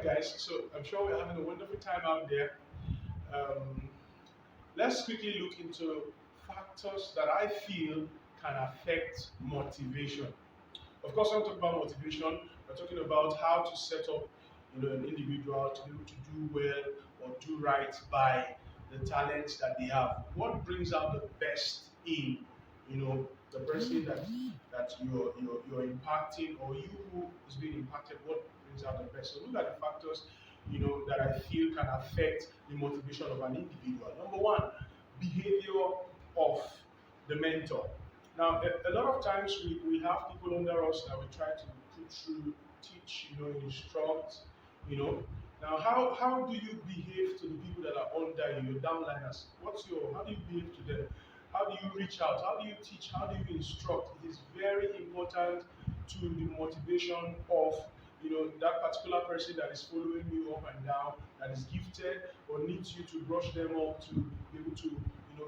guys. So I'm sure we're having a wonderful time out there. Um, let's quickly look into factors that I feel can affect motivation. Of course, when we talk about motivation, we're talking about how to set up, an individual to be able to do well or do right by the talents that they have. What brings out the best in, the person that you're impacting, or you who is being impacted. What brings out the best? So look at the factors, that I feel can affect the motivation of an individual. Number one, behavior of the mentor. Now, a lot of times we have people under us that we try to put through, teach, instruct, you know. Now, how do you behave to the people that are under you, your downliners? How do you behave to them? How do you reach out? How do you teach? How do you instruct? It is very important to the motivation of, that particular person that is following you up and down, that is gifted or needs you to brush them up to be able to,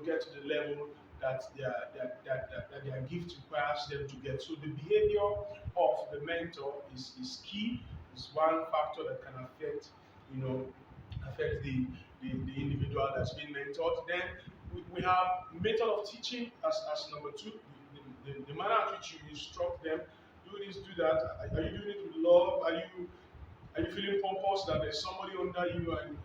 get to the level that their gift requires them to get. So the behavior of the mentor is key. Is one factor that can affect, you know, affect the individual that's being mentored. Then we have method of teaching as number two. The manner at which you instruct them, do this, do that. Are you doing it with love? Are you feeling pompous that there's somebody under you, and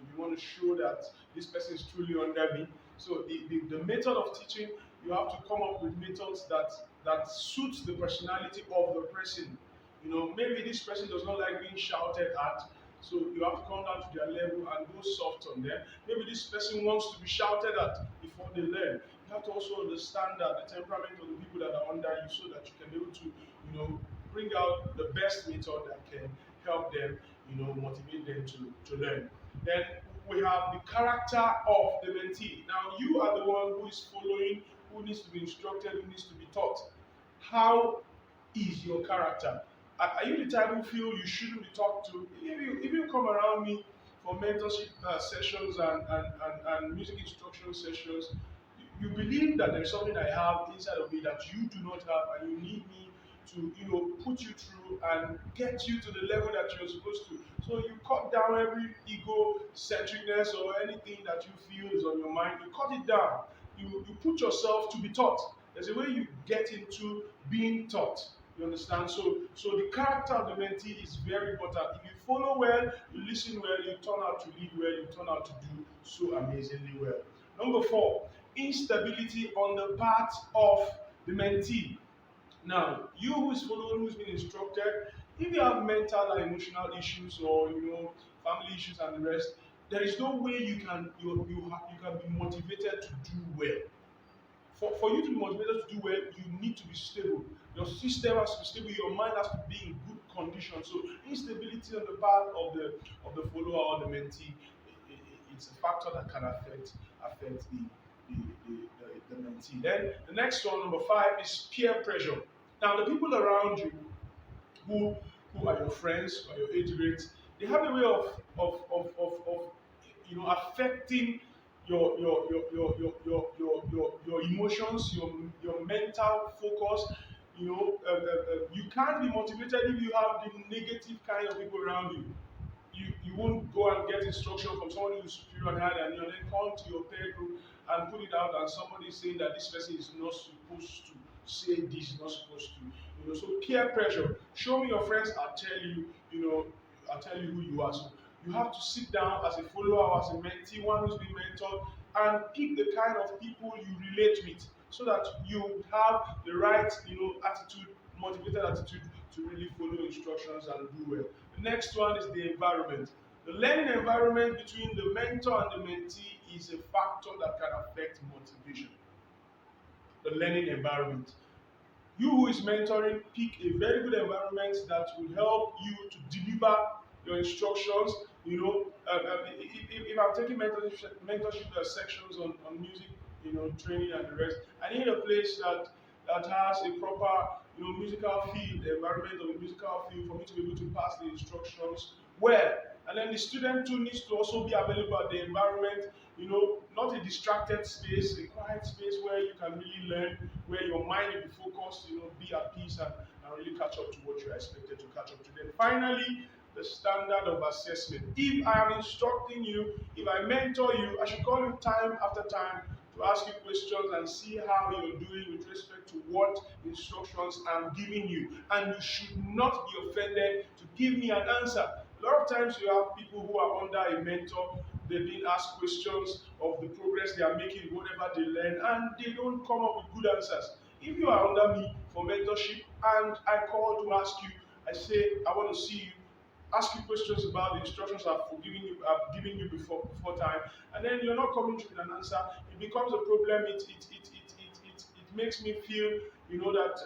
you want to show that this person is truly under me? So the method of teaching, you have to come up with methods that suits the personality of the person. Maybe this person does not like being shouted at, so you have to come down to their level and go soft on them. Maybe this person wants to be shouted at before they learn. You have to also understand that the temperament of the people that are under you, so that you can be able to, bring out the best method that can help them, motivate them to learn. Then we have the character of the mentee. Now, you are the one who is following, who needs to be instructed, who needs to be taught. How is your character? Are you the type who feel you shouldn't be talked to? If you come around me for mentorship sessions and music instruction sessions, you believe that there's something I have inside of me that you do not have, and you need me to, put you through and get you to the level that you're supposed to. So you cut down every ego centeredness or anything that you feel is on your mind. You cut it down. You put yourself to be taught. There's a way you get into being taught. You understand? So the character of the mentee is very important. If you follow well, you listen well, you turn out to lead well, you turn out to do so amazingly well. Number four, instability on the part of the mentee. Now, you who is following, who's been instructed, if you have mental and emotional issues, or family issues and the rest, there is no way you can be motivated to do well. For you to be motivated to do well, you need to be stable. Your system has to be stable. Your mind has to be in good condition. So instability on the part of the follower or the mentee, it's a factor that can affect the mentee. Then the next one, number five, is peer pressure. Now, the people around you who are your friends or your age mates, they have a way of affecting your emotions, your mental focus. You can't be motivated if you have the negative kind of people around you. You won't go and get instruction from somebody who's superior and higher than you, and then come to your peer group and put it out, and somebody is saying that this person is not supposed to say this, not supposed to. So peer pressure. Show me your friends, I'll tell you who you are. So you have to sit down as a follower, as a mentee, one who's been mentored, and pick the kind of people you relate with, so that you have the right, attitude, motivated attitude to really follow instructions and do well. The next one is the environment. The learning environment between the mentor and the mentee is a factor that can affect motivation. The learning environment. You who is mentoring, pick a very good environment that will help you to deliver your instructions. If I'm taking mentorship sections on music, training and the rest, I need a place that has a proper, musical field, the environment of a musical field, for me to be able to pass the instructions well. And then the student too needs to also be available at the environment, not a distracted space, a quiet space where you can really learn, where your mind will be focused, be at peace, and really catch up to what you're expected to catch up to. Then finally, the standard of assessment. If I am instructing you, if I mentor you, I should call you time after time to ask you questions and see how you're doing with respect to what instructions I'm giving you. And you should not be offended to give me an answer. A lot of times you have people who are under a mentor, they're being asked questions of the progress they are making, whatever they learn, and they don't come up with good answers. If you are under me for mentorship and I call to ask you, I say, I want to see you, ask you questions about the instructions I've given you before time, and then you're not coming through with an answer, it becomes a problem. It makes me feel, that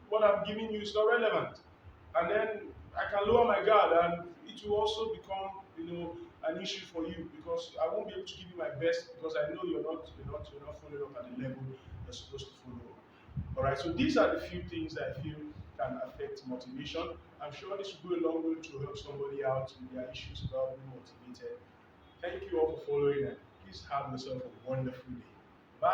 what I'm giving you is not relevant. And then I can lower my guard, and it will also become, an issue for you because I won't be able to give you my best because I know you're not following up at the level you're supposed to follow up. All right, so these are the few things that I feel can affect motivation. I'm sure this will go a long way to help somebody out with their issues about being motivated. Thank you all for following, and please have yourself a wonderful day. Bye.